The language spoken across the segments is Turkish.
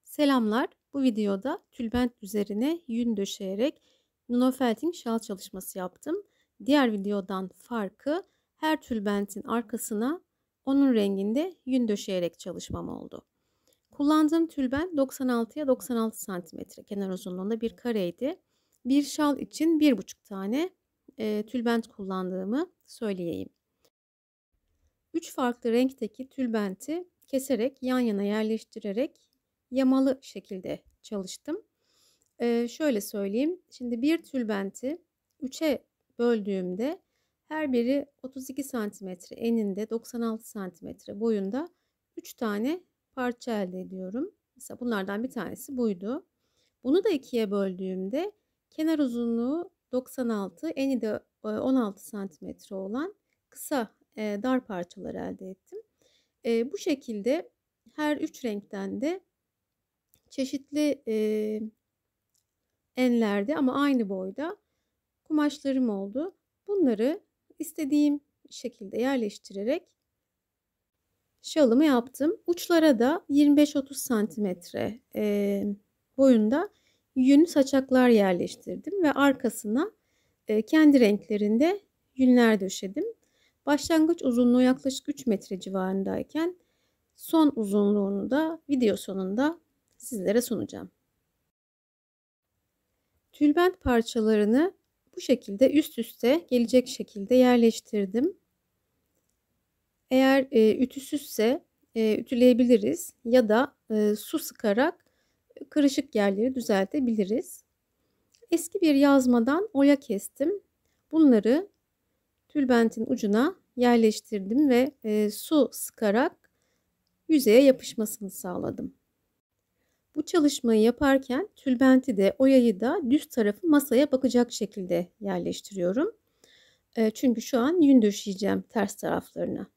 Selamlar. Bu videoda tülbent üzerine yün döşeyerek Nuno şal çalışması yaptım. Diğer videodan farkı her tülbentin arkasına onun renginde yün döşeyerek çalışmam oldu. Kullandığım tülbent 96'ya 96 santimetre kenar uzunluğunda bir kareydi. Bir şal için 1,5 tane tülbent kullandığımı söyleyeyim. 3 farklı renkteki tülbenti keserek yan yana yerleştirerek yamalı şekilde çalıştım. Şöyle söyleyeyim. Şimdi bir tülbenti 3'e böldüğümde her biri 32 santimetre eninde, 96 santimetre boyunda 3 tane parça elde ediyorum. Mesela bunlardan bir tanesi buydu. Bunu da 2'ye böldüğümde kenar uzunluğu 96, eni de 16 santimetre olan kısa dar parçalar elde ettim. Bu şekilde her 3 renkten de çeşitli enlerde ama aynı boyda kumaşlarım oldu. Bunları istediğim şekilde yerleştirerek şalımı yaptım. Uçlara da 25-30 santimetre boyunda yün saçaklar yerleştirdim ve arkasına kendi renklerinde yünler döşedim. Başlangıç uzunluğu yaklaşık 3 metre civarındayken son uzunluğunu da video sonunda sizlere sunacağım. Tülbent parçalarını bu şekilde üst üste gelecek şekilde yerleştirdim. Eğer ütüsüzse ütüleyebiliriz ya da su sıkarak kırışık yerleri düzeltebiliriz. Eski bir yazmadan oya kestim. Bunları tülbentin ucuna yerleştirdim ve su sıkarak yüzeye yapışmasını sağladım. Bu çalışmayı yaparken tülbenti de oyayı da düz tarafı masaya bakacak şekilde yerleştiriyorum. Çünkü şu an yün döşeyeceğim ters taraflarına.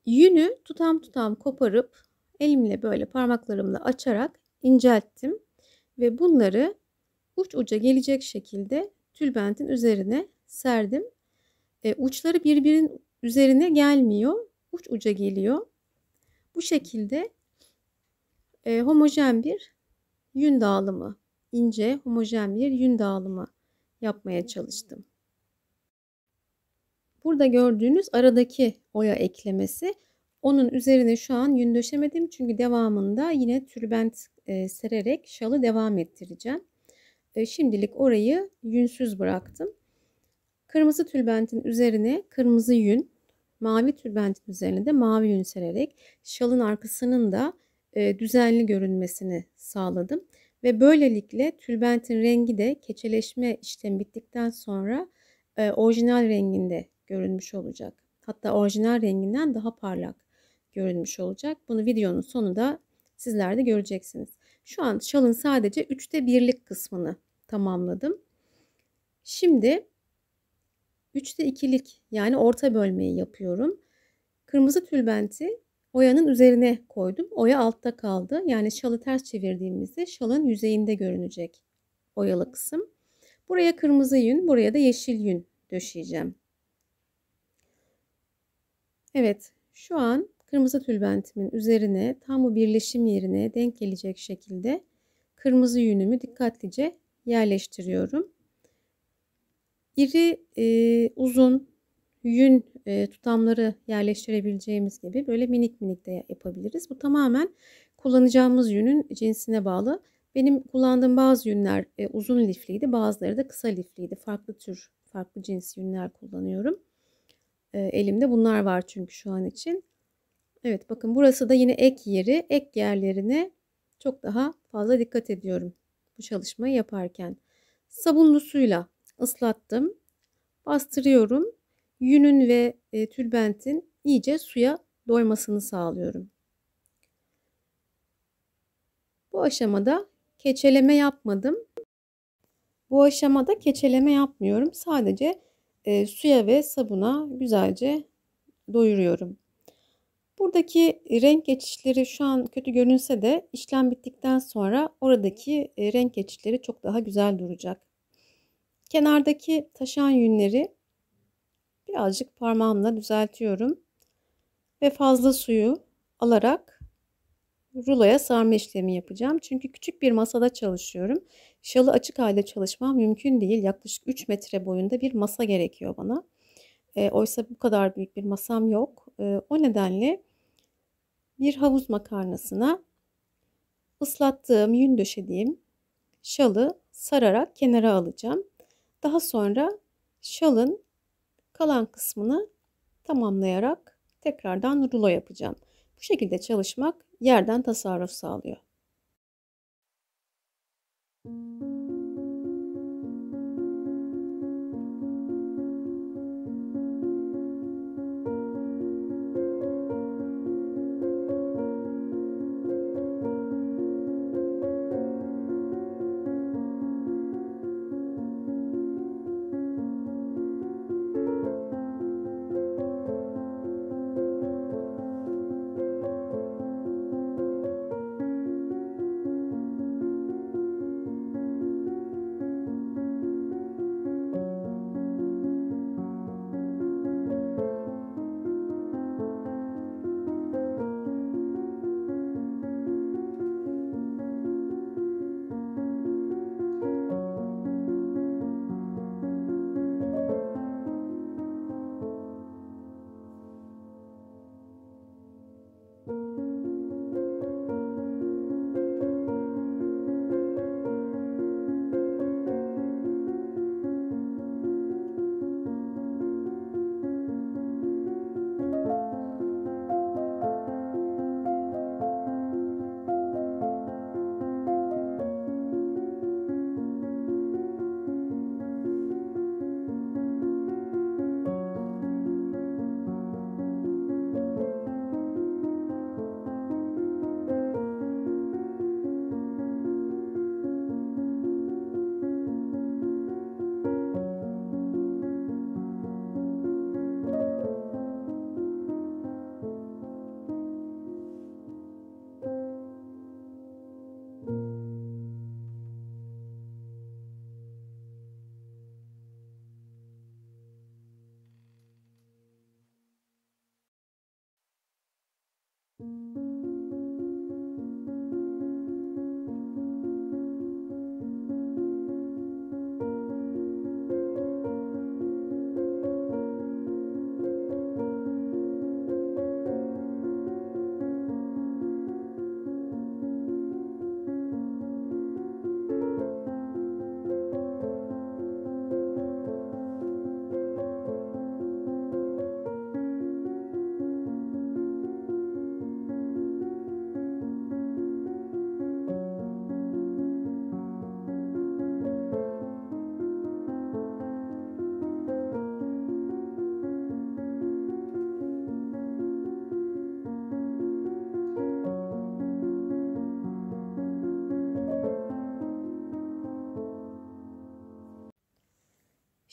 Yünü tutam koparıp elimle böyle parmaklarımla açarak incelttim ve bunları uç uca gelecek şekilde tülbentin üzerine serdim. Uçları birbirinin üzerine gelmiyor, uç uca geliyor. Bu şekilde homojen bir yün dağılımı, ince homojen bir yün dağılımı yapmaya çalıştım. Burada gördüğünüz aradaki oya eklemesi. Onun üzerine şu an yün döşemedim çünkü devamında yine tülbent sererek şalı devam ettireceğim. Şimdilik orayı yünsüz bıraktım. Kırmızı tülbentin üzerine kırmızı yün, mavi tülbentin üzerine de mavi yün sererek şalın arkasının da düzenli görünmesini sağladım. Ve böylelikle tülbentin rengi de keçeleşme işlemi bittikten sonra orijinal renginde görünmüş olacak. Hatta orijinal renginden daha parlak görünmüş olacak. Bunu videonun sonunda sizler de göreceksiniz. Şu an şalın sadece 3'te 1'lik kısmını tamamladım. Şimdi 3'te 2'lik yani orta bölmeyi yapıyorum. Kırmızı tülbenti oyanın üzerine koydum. Oya altta kaldı. Yani şalı ters çevirdiğimizde şalın yüzeyinde görünecek oyalı kısım. Buraya kırmızı yün, buraya da yeşil yün döşeyeceğim. Evet, şu an kırmızı tülbentimin üzerine tam bu birleşim yerine denk gelecek şekilde kırmızı yünümü dikkatlice yerleştiriyorum. İri uzun yün tutamları yerleştirebileceğimiz gibi böyle minik minik de yapabiliriz. Bu tamamen kullanacağımız yünün cinsine bağlı. Benim kullandığım bazı yünler uzun lifliydi, bazıları da kısa lifliydi. Farklı tür, farklı cins yünler kullanıyorum. Elimde bunlar var çünkü şu an için. Evet, bakın burası da yine ek yeri. Ek yerlerine çok daha fazla dikkat ediyorum bu çalışmayı yaparken. Sabunlu suyla ıslattım. Bastırıyorum. Yünün ve tülbentin iyice suya doymasını sağlıyorum. Bu aşamada keçeleme yapmadım. Bu aşamada keçeleme yapmıyorum. Sadece suya ve sabuna güzelce doyuruyorum. Buradaki renk geçişleri şu an kötü görünse de işlem bittikten sonra oradaki renk geçişleri çok daha güzel duracak. Kenardaki taşan yünleri birazcık parmağımla düzeltiyorum ve fazla suyu alarak 1-2 dakika boyunca ruloya sarma işlemi yapacağım. Çünkü küçük bir masada çalışıyorum. Şalı açık halde çalışmam mümkün değil. Yaklaşık 3 metre boyunda bir masa gerekiyor bana. Oysa bu kadar büyük bir masam yok. O nedenle bir havuz makarnasına ıslattığım, yün döşediğim şalı sararak kenara alacağım. Daha sonra şalın kalan kısmını tamamlayarak tekrardan rulo yapacağım. Bu şekilde çalışmak yerden tasarruf sağlıyor.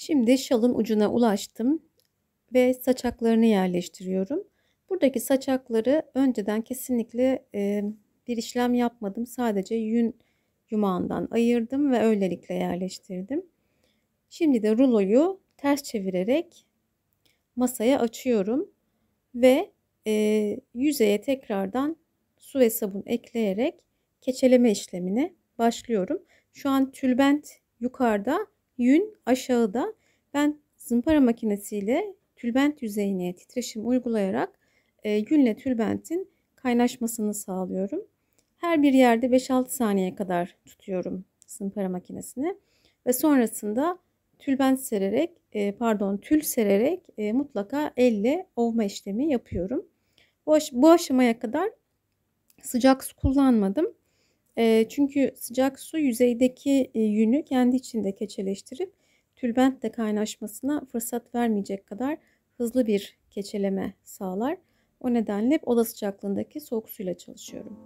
Şimdi şalın ucuna ulaştım ve saçaklarını yerleştiriyorum. Buradaki saçakları önceden kesinlikle bir işlem yapmadım. Sadece yün yumağından ayırdım ve öylelikle yerleştirdim. Şimdi de ruloyu ters çevirerek masaya açıyorum ve yüzeye tekrardan su ve sabun ekleyerek keçeleme işlemine başlıyorum. Şu an tülbent yukarıda, yün aşağıda. Ben zımpara makinesiyle tülbent yüzeyine titreşim uygulayarak yünle tülbentin kaynaşmasını sağlıyorum. Her bir yerde 5-6 saniye kadar tutuyorum zımpara makinesini ve sonrasında tülbent sererek tül sererek mutlaka elle ovma işlemi yapıyorum. Bu aşamaya kadar sıcak su kullanmadım. Çünkü sıcak su yüzeydeki yünü kendi içinde keçeleştirip tülbentle kaynaşmasına fırsat vermeyecek kadar hızlı bir keçeleme sağlar. O nedenle hep oda sıcaklığındaki soğuk suyla çalışıyorum.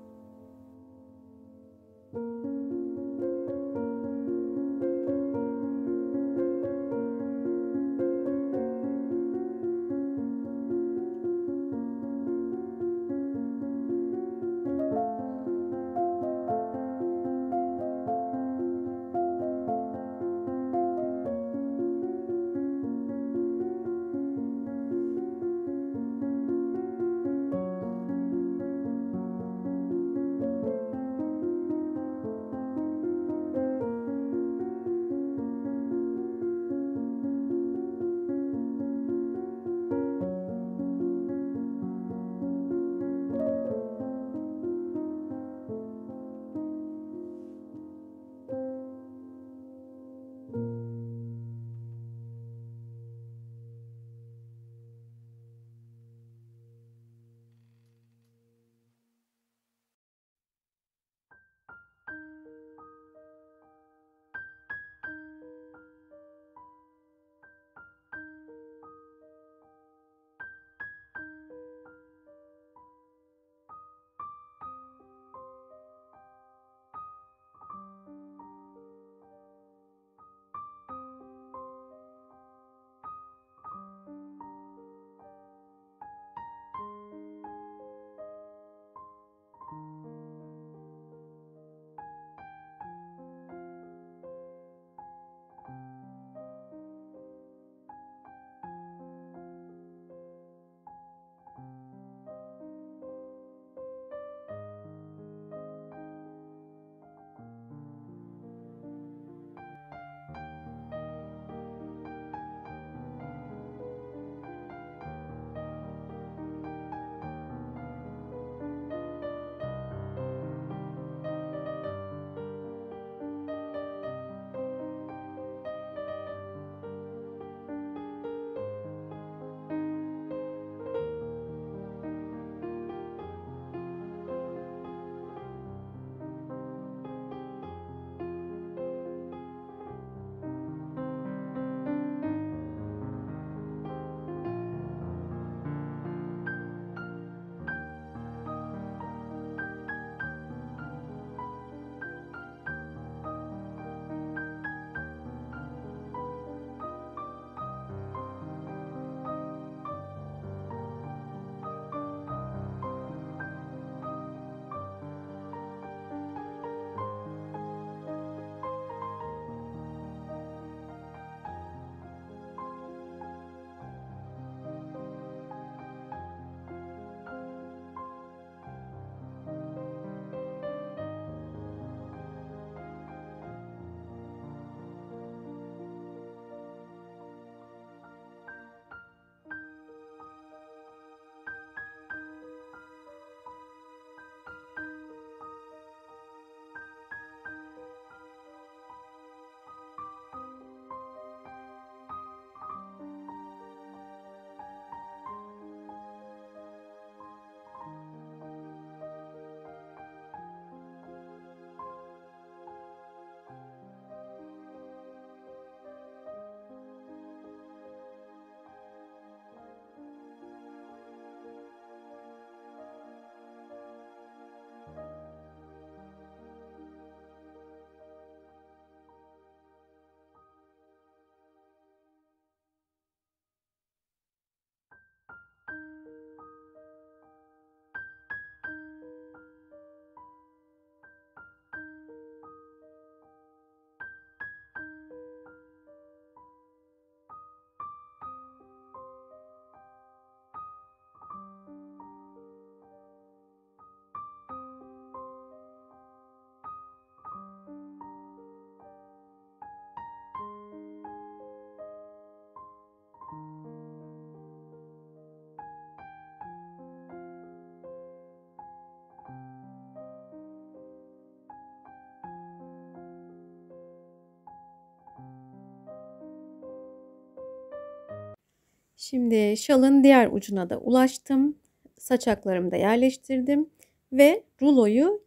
Şimdi şalın diğer ucuna da ulaştım. Saçaklarımı da yerleştirdim ve ruloyu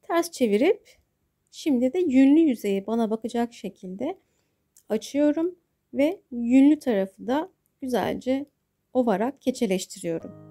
ters çevirip şimdi de yünlü yüzeyi bana bakacak şekilde açıyorum ve yünlü tarafı da güzelce ovarak keçeleştiriyorum.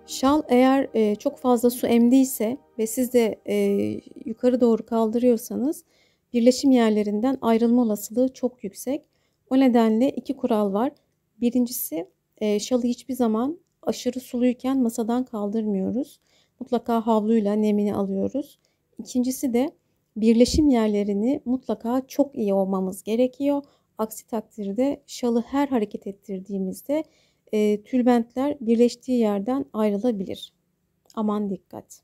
Şal eğer, çok fazla su emdiyse ve siz de, yukarı doğru kaldırıyorsanız birleşim yerlerinden ayrılma olasılığı çok yüksek. O nedenle 2 kural var. Birincisi, şalı hiçbir zaman aşırı suluyken masadan kaldırmıyoruz. Mutlaka havluyla nemini alıyoruz. İkincisi de birleşim yerlerini mutlaka çok iyi ovmamız gerekiyor. Aksi takdirde şalı her hareket ettirdiğimizde tülbentler birleştiği yerden ayrılabilir. Aman dikkat.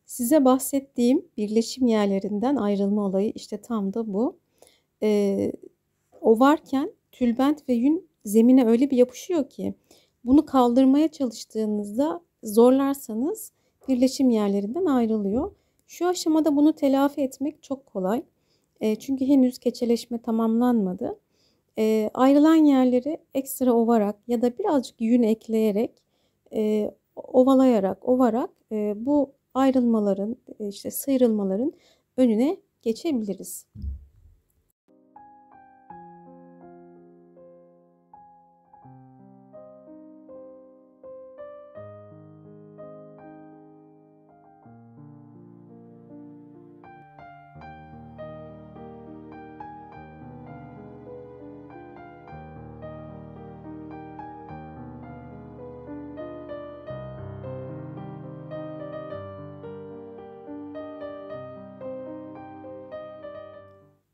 Size bahsettiğim birleşim yerlerinden ayrılma olayı işte tam da bu. Eee, Ovarken tülbent ve yün zemine öyle bir yapışıyor ki bunu kaldırmaya çalıştığınızda zorlarsanız birleşim yerlerinden ayrılıyor. Şu aşamada bunu telafi etmek çok kolay. Çünkü henüz keçeleşme tamamlanmadı. Ayrılan yerleri ekstra ovarak ya da birazcık yün ekleyerek, ovalayarak, ovarak, bu ayrılmaların, işte sıyrılmaların önüne geçebiliriz.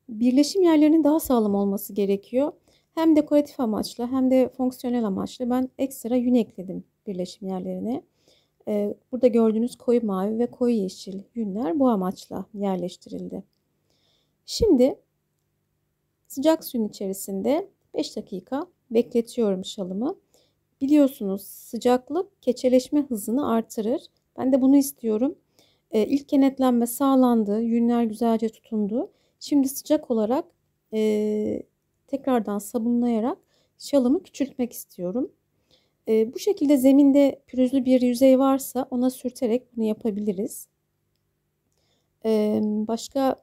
Birleşim yerlerinin daha sağlam olması gerekiyor. Hem dekoratif amaçlı hem de fonksiyonel amaçlı ben ekstra yün ekledim birleşim yerlerine. Burada gördüğünüz koyu mavi ve koyu yeşil yünler bu amaçla yerleştirildi. Şimdi sıcak suyun içerisinde 5 dakika bekletiyorum şalımı. Biliyorsunuz sıcaklık keçeleşme hızını artırır. Ben de bunu istiyorum. İlk kenetlenme sağlandı. Yünler güzelce tutundu. Şimdi sıcak olarak tekrardan sabunlayarak şalımı küçültmek istiyorum. Bu şekilde zeminde pürüzlü bir yüzey varsa ona sürterek bunu yapabiliriz. Başka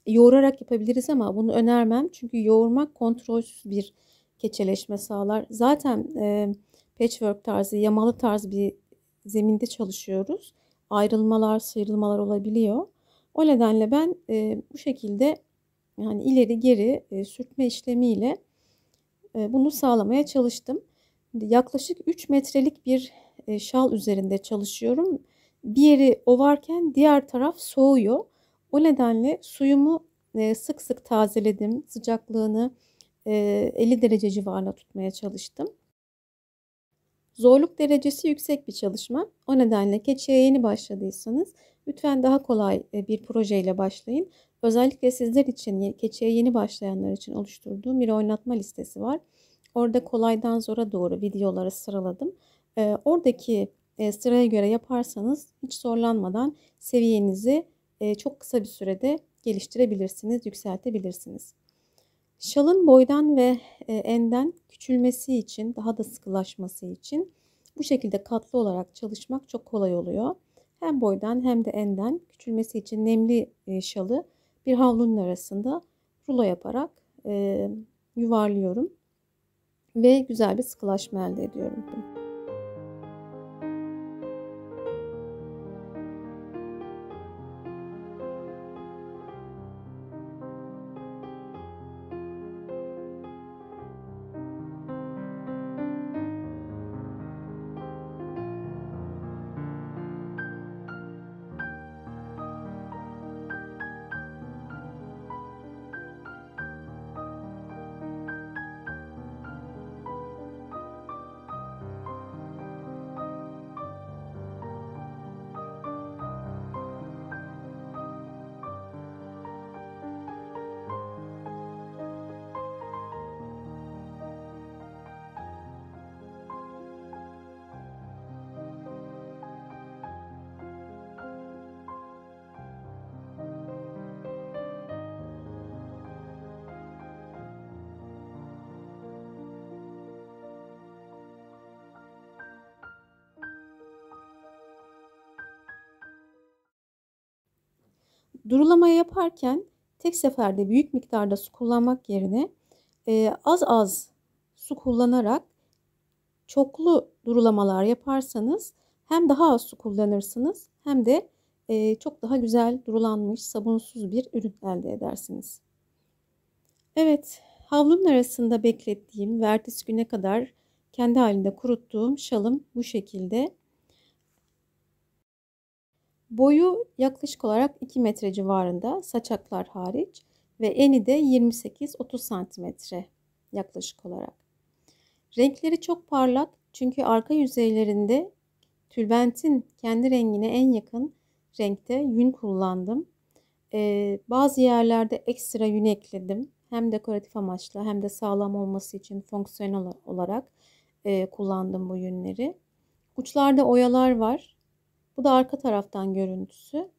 yoğurarak yapabiliriz ama bunu önermem. Çünkü yoğurmak kontrolsüz bir keçeleşme sağlar. Zaten patchwork tarzı, yamalı tarz bir zeminde çalışıyoruz. Ayrılmalar, sıyrılmalar olabiliyor. O nedenle ben bu şekilde yani ileri geri sürtme işlemiyle bunu sağlamaya çalıştım. Yaklaşık 3 metrelik bir şal üzerinde çalışıyorum. Bir yeri ovarken diğer taraf soğuyor. O nedenle suyumu sık sık tazeledim. Sıcaklığını 50 derece civarında tutmaya çalıştım. Zorluk derecesi yüksek bir çalışma. O nedenle keçeye yeni başladıysanız lütfen daha kolay bir projeyle başlayın. Özellikle sizler için, keçeye yeni başlayanlar için oluşturduğum bir oynatma listesi var. Orada kolaydan zora doğru videoları sıraladım. Oradaki sıraya göre yaparsanız hiç zorlanmadan seviyenizi çok kısa bir sürede geliştirebilirsiniz, yükseltebilirsiniz. Şalın boydan ve enden küçülmesi için, daha da sıkılaşması için bu şekilde katlı olarak çalışmak çok kolay oluyor. Hem boydan hem de enden küçülmesi için nemli şalı bir havlunun arasında rulo yaparak yuvarlıyorum ve güzel bir sıkılaşma elde ediyorum. Durulama yaparken tek seferde büyük miktarda su kullanmak yerine az az su kullanarak çoklu durulamalar yaparsanız hem daha az su kullanırsınız hem de çok daha güzel durulanmış sabunsuz bir ürün elde edersiniz. Evet, havlunun arasında beklettiğim ve ertesi güne kadar kendi halinde kuruttuğum şalım bu şekilde. Boyu yaklaşık olarak 2 metre civarında saçaklar hariç ve eni de 28-30 santimetre yaklaşık olarak. Renkleri çok parlak çünkü arka yüzeylerinde tülbentin kendi rengine en yakın renkte yün kullandım. Bazı yerlerde ekstra yün ekledim. Hem dekoratif amaçla hem de sağlam olması için fonksiyonel olarak kullandım bu yünleri. Uçlarda oyalar var. Bu da arka taraftan görüntüsü.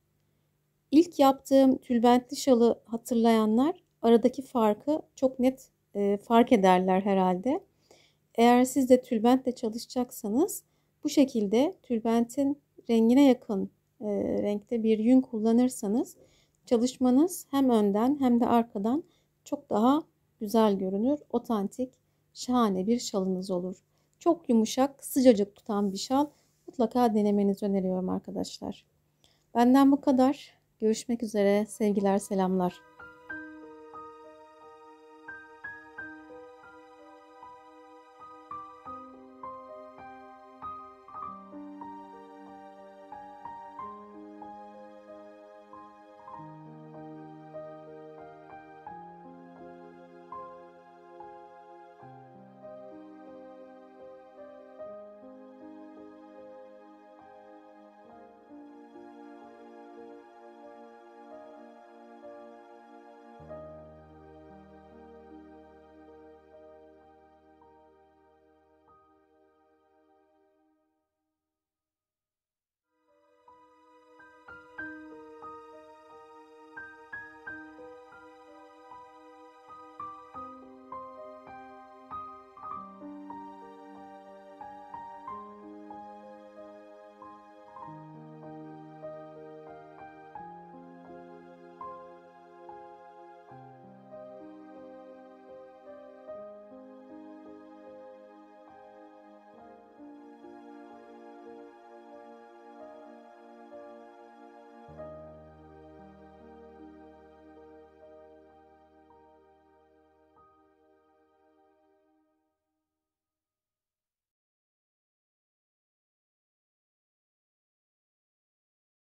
İlk yaptığım tülbentli şalı hatırlayanlar aradaki farkı çok net fark ederler herhalde. Eğer siz de tülbentle çalışacaksanız bu şekilde tülbentin rengine yakın renkte bir yün kullanırsanız çalışmanız hem önden hem de arkadan çok daha güzel görünür. Otantik, şahane bir şalınız olur. Çok yumuşak, sıcacık tutan bir şal. Mutlaka denemenizi öneriyorum arkadaşlar. Benden bu kadar. Görüşmek üzere. Sevgiler, selamlar.